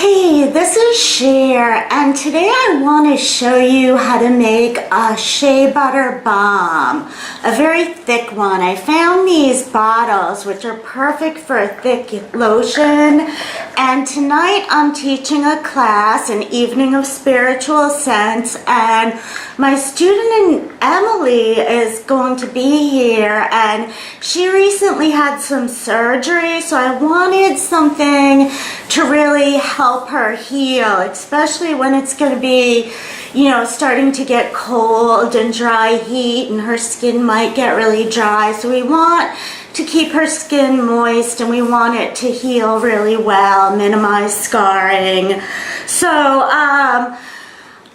Hey, this is Cher, and today I want to show you how to make a shea butter balm, a very thick one. I found these bottles which are perfect for a thick lotion, and tonight I'm teaching a class, an evening of spiritual sense, and my student Emily is going to be here, and she recently had some surgery, so I wanted something to really help her heal, especially when it's going to be, starting to get cold and dry heat, and her skin might get really dry. So we want to keep her skin moist, and we want it to heal really well, minimize scarring. So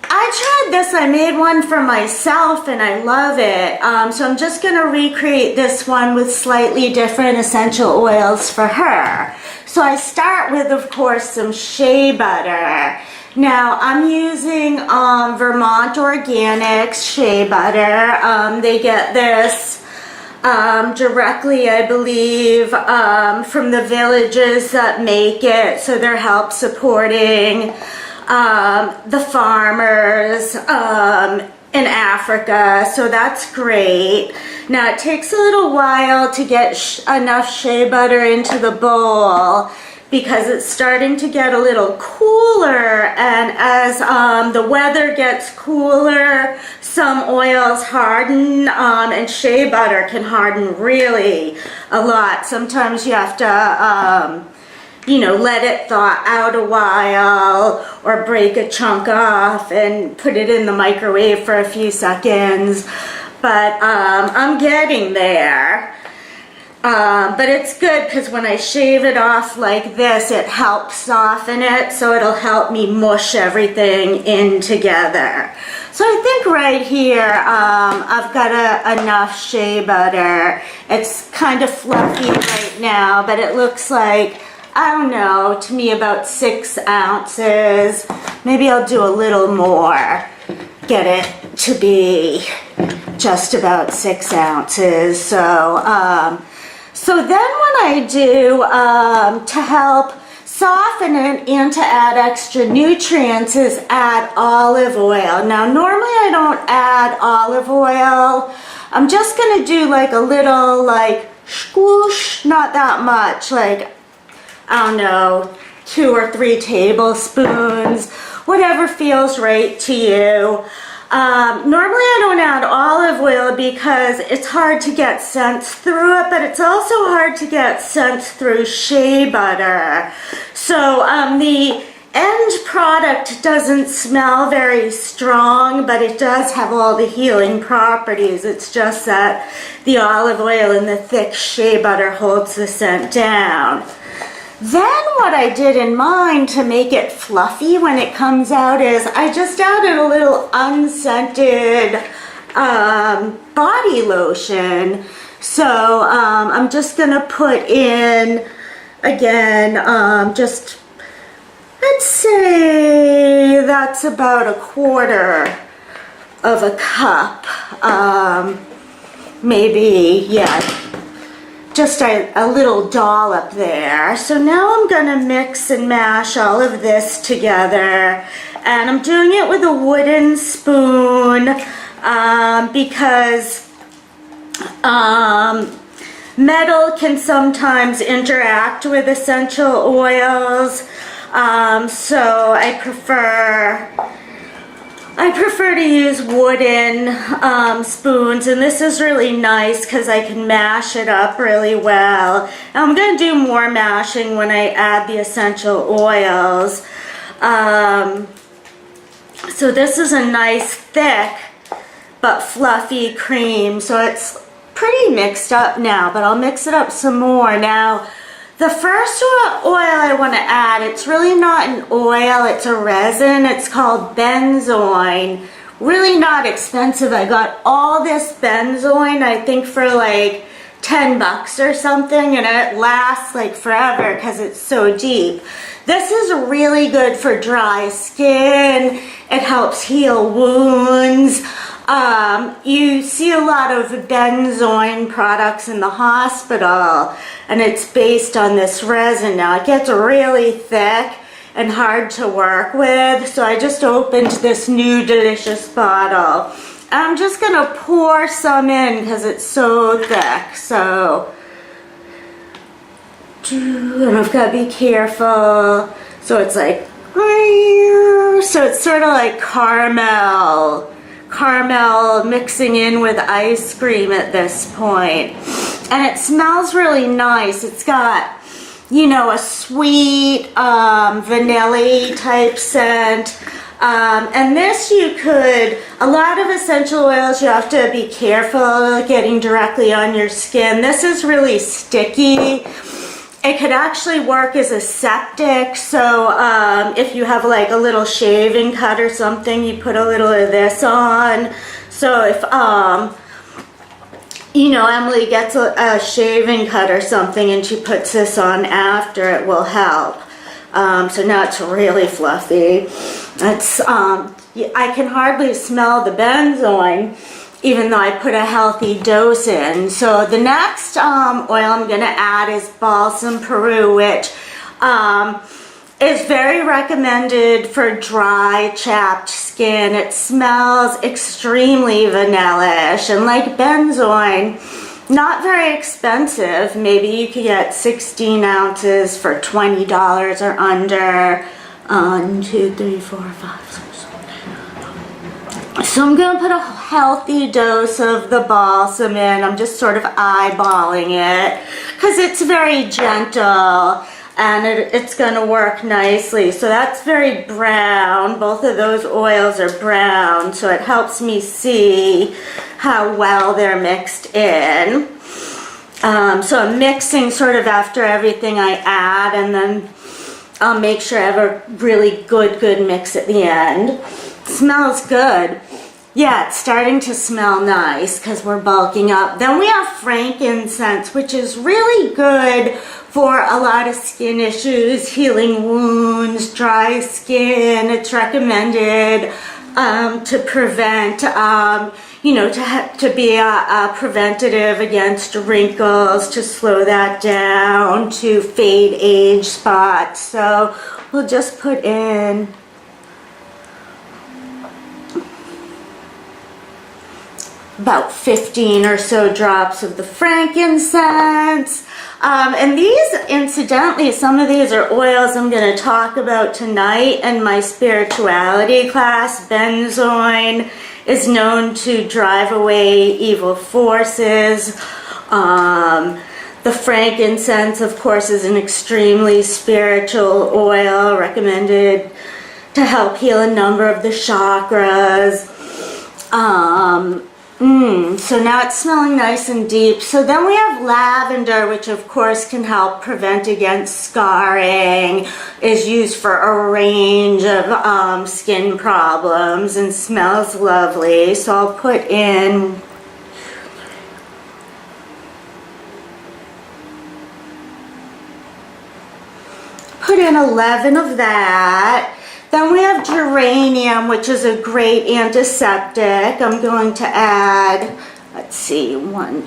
I tried this. I made one for myself and I love it. So I'm just going to recreate this one with slightly different essential oils for her. So I start with, of course, some shea butter. Now I'm using Vermont Organics shea butter. They get this directly, I believe, from the villages that make it. So they're help supporting the farmers in Africa, so that's great. Now it takes a little while to get enough shea butter into the bowl because it's starting to get a little cooler, and as the weather gets cooler, some oils harden, and shea butter can harden really a lot. Sometimes you have to let it thaw out a while or break a chunk off and put it in the microwave for a few seconds. But I'm getting there. But it's good because when I shave it off like this, it helps soften it, so it'll help me mush everything in together. So I think right here I've got enough shea butter. It's kind of fluffy right now, but it looks like, I don't know, to me about 6 ounces. Maybe I'll do a little more, get it to be just about 6 ounces. So then what I do to help soften it and to add extra nutrients is add olive oil. Now normally I don't add olive oil. I'm just gonna do like a little swoosh, not that much, I don't know, 2 or 3 tablespoons, whatever feels right to you. Normally I don't add olive oil because it's hard to get scents through it, but it's also hard to get scents through shea butter. So the end product doesn't smell very strong, but it does have all the healing properties. It's just that the olive oil and the thick shea butter holds the scent down. Then what I did in mine to make it fluffy when it comes out is I just added a little unscented body lotion. So I'm just going to put in, again, just, let's say that's about 1/4 of a cup. Maybe, yeah. Just a little dollop there. So now I'm going to mix and mash all of this together, and I'm doing it with a wooden spoon because metal can sometimes interact with essential oils, so I prefer to use wooden spoons, and this is really nice because I can mash it up really well. I'm going to do more mashing when I add the essential oils. So this is a nice thick but fluffy cream, so it's pretty mixed up now, but I'll mix it up some more. Now the first oil I want to add, it's really not an oil, it's a resin. It's called benzoin. Really not expensive. I got all this benzoin, I think for like $10 or something, and it lasts like forever because it's so deep. This is really good for dry skin. It helps heal wounds. You see a lot of benzoin products in the hospital, and it's based on this resin. Now it gets really thick and hard to work with. So I just opened this new delicious bottle. I'm just gonna pour some in because it's so thick. So, and I've got to be careful. So it's like, so it's sort of like caramel mixing in with ice cream at this point. And it smells really nice. It's got, you know, a sweet vanilla type scent. And this you could, a lot of essential oils you have to be careful getting directly on your skin. This is really sticky. It could actually work as a septic, so if you have like a little shaving cut or something, you put a little of this on. So if, you know, Emily gets a shaving cut or something and she puts this on after, it will help. So now it's really fluffy. It's, I can hardly smell the benzoin, even though I put a healthy dose in. So the next oil I'm going to add is Balsam Peru, which is very recommended for dry, chapped skin. It smells extremely vanilla-ish, and like benzoin, not very expensive. Maybe you could get 16 ounces for $20 or under. 1, 2, 3, 4, 5, 6, 7. So I'm going to put a healthy dose of the balsam in. I'm just sort of eyeballing it because it's very gentle and it's going to work nicely. So that's very brown. Both of those oils are brown, so it helps me see how well they're mixed in. So I'm mixing sort of after everything I add, and then I'll make sure I have a really good mix at the end. Smells good. Yeah, it's starting to smell nice because we're bulking up. Then we have frankincense, which is really good for a lot of skin issues, healing wounds, dry skin. It's recommended to prevent, you know, to be a preventative against wrinkles, to slow that down, to fade age spots. So we'll just put in about 15 or so drops of the frankincense. And these, incidentally, some of these are oils I'm going to talk about tonight in my spirituality class. Benzoin is known to drive away evil forces. The frankincense, of course, is an extremely spiritual oil recommended to help heal a number of the chakras. So now it's smelling nice and deep. So then we have lavender, which of course can help prevent against scarring, is used for a range of skin problems and smells lovely. So I'll put in put in 11 of that. Then we have geranium, which is a great antiseptic. I'm going to add, let's see, 1, 2,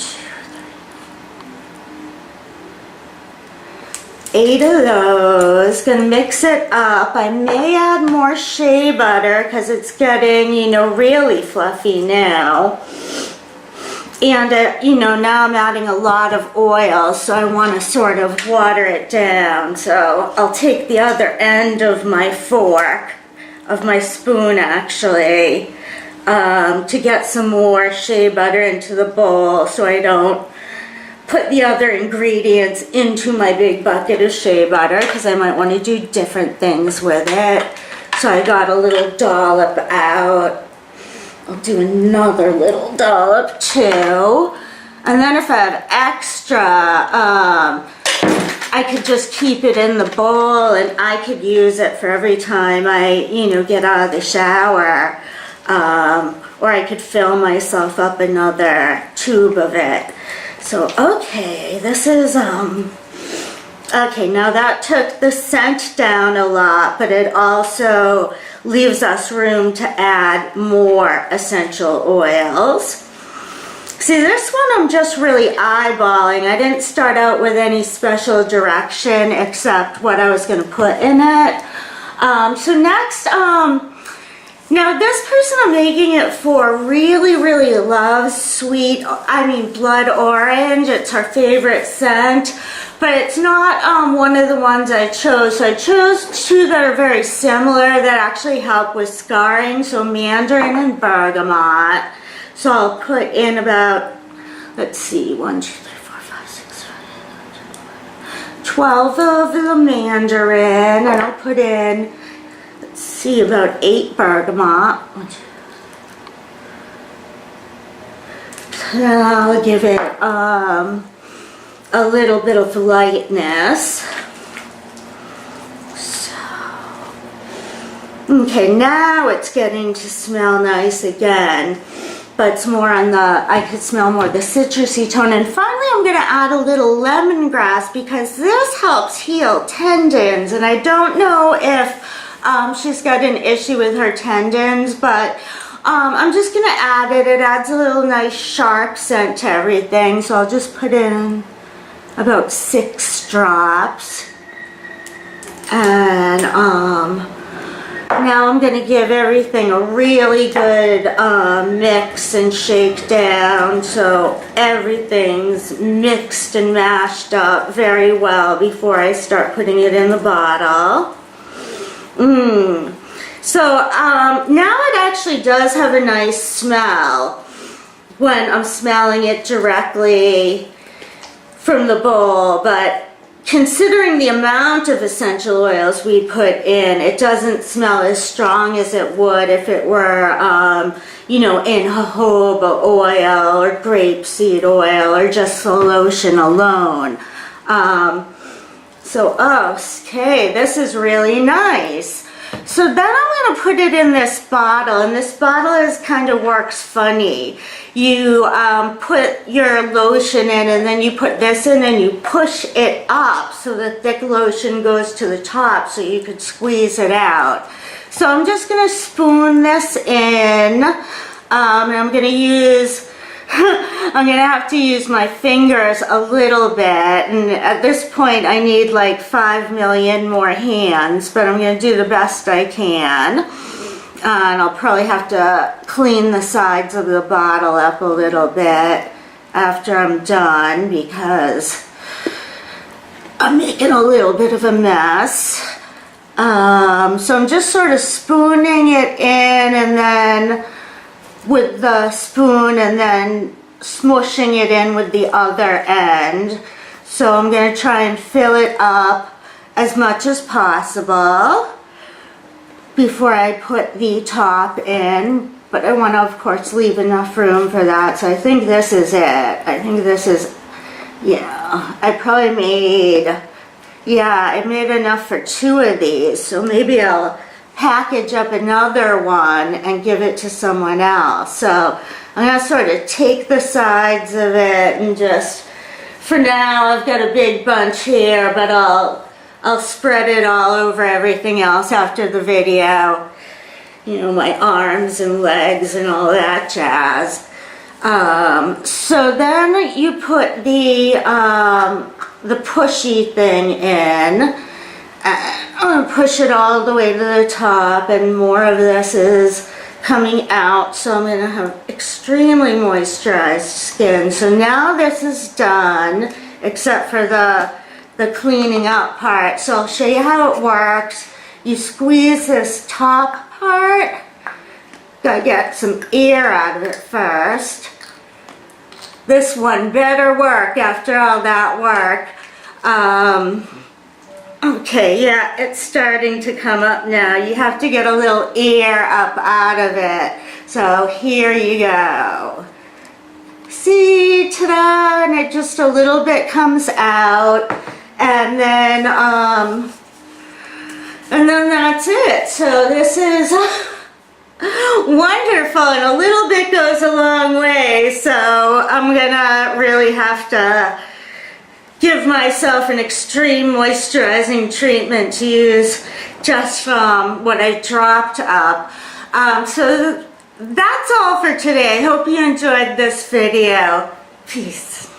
3, 8 of those. Gonna mix it up. I may add more shea butter because it's getting, you know, really fluffy now. And, you know, now I'm adding a lot of oil, so I want to sort of water it down. So I'll take the other end of my fork, of my spoon actually, to get some more shea butter into the bowl so I don't put the other ingredients into my big bucket of shea butter because I might want to do different things with it. So I got a little dollop out. I'll do another little dollop too. And then if I have extra, I could just keep it in the bowl and I could use it for every time I, you know, get out of the shower. Or I could fill myself up another tube of it. So, okay, this is, okay, now that took the scent down a lot, but it also leaves us room to add more essential oils. See, this one I'm just really eyeballing. I didn't start out with any special direction except what I was going to put in it. So next, now this person I'm making it for really, really loves sweet, blood orange. It's her favorite scent, but it's not one of the ones I chose. So I chose two that are very similar that actually help with scarring, so Mandarin and bergamot. So I'll put in about, let's see, 1, 2, 3, 4, 5, 6, 7, 8, 12 of the Mandarin, and I'll put in, let's see, about 8 bergamot. And I'll give it a little bit of lightness. So, okay, now it's getting to smell nice again. But it's more on the, I could smell more the citrusy tone. And finally, I'm going to add a little lemongrass because this helps heal tendons. And I don't know if she's got an issue with her tendons, but I'm just going to add it. It adds a little nice sharp scent to everything. So I'll just put in about 6 drops. And now I'm going to give everything a really good mix and shake down so everything's mixed and mashed up very well before I start putting it in the bottle. So now it actually does have a nice smell when I'm smelling it directly from the bowl, but considering the amount of essential oils we put in, it doesn't smell as strong as it would if it were, in jojoba oil or grapeseed oil or just the lotion alone. Okay, this is really nice. So then I'm going to put it in this bottle, and this bottle kind of works funny. You put your lotion in, and then you put this in, and you push it up so the thick lotion goes to the top so you could squeeze it out. So I'm just going to spoon this in, and I'm going to use, I'm going to have to use my fingers a little bit, and at this point I need like 5 million more hands, but I'm going to do the best I can. And I'll probably have to clean the sides of the bottle up a little bit after I'm done because I'm making a little bit of a mess. So I'm just sort of spooning it in and then with the spoon and then smooshing it in with the other end. So I'm going to try and fill it up as much as possible before I put the top in, but I want to of course leave enough room for that. So I think this is it. I think this is, yeah, I probably made, yeah, I made enough for 2 of these, so maybe I'll package up another one and give it to someone else. So I'm going to sort of take the sides of it and just, for now I've got a big bunch here, but I'll spread it all over everything else after the video. You know, my arms and legs and all that jazz. So then you put the Pushy Thing in. I'm going to push it all the way to the top, and more of this is coming out. So I'm going to have extremely moisturized skin. So now this is done, except for the cleaning up part. So I'll show you how it works. You squeeze this top part. Gotta get some air out of it first. This one better work after all that work. Okay, yeah, it's starting to come up now. You have to get a little air up out of it. So here you go. See, ta-da, and it just a little bit comes out. And then that's it. So this is wonderful, and a little bit goes a long way. So I'm gonna really have to give myself an extreme moisturizing treatment to use just from what I dropped up. So that's all for today. I hope you enjoyed this video. Peace.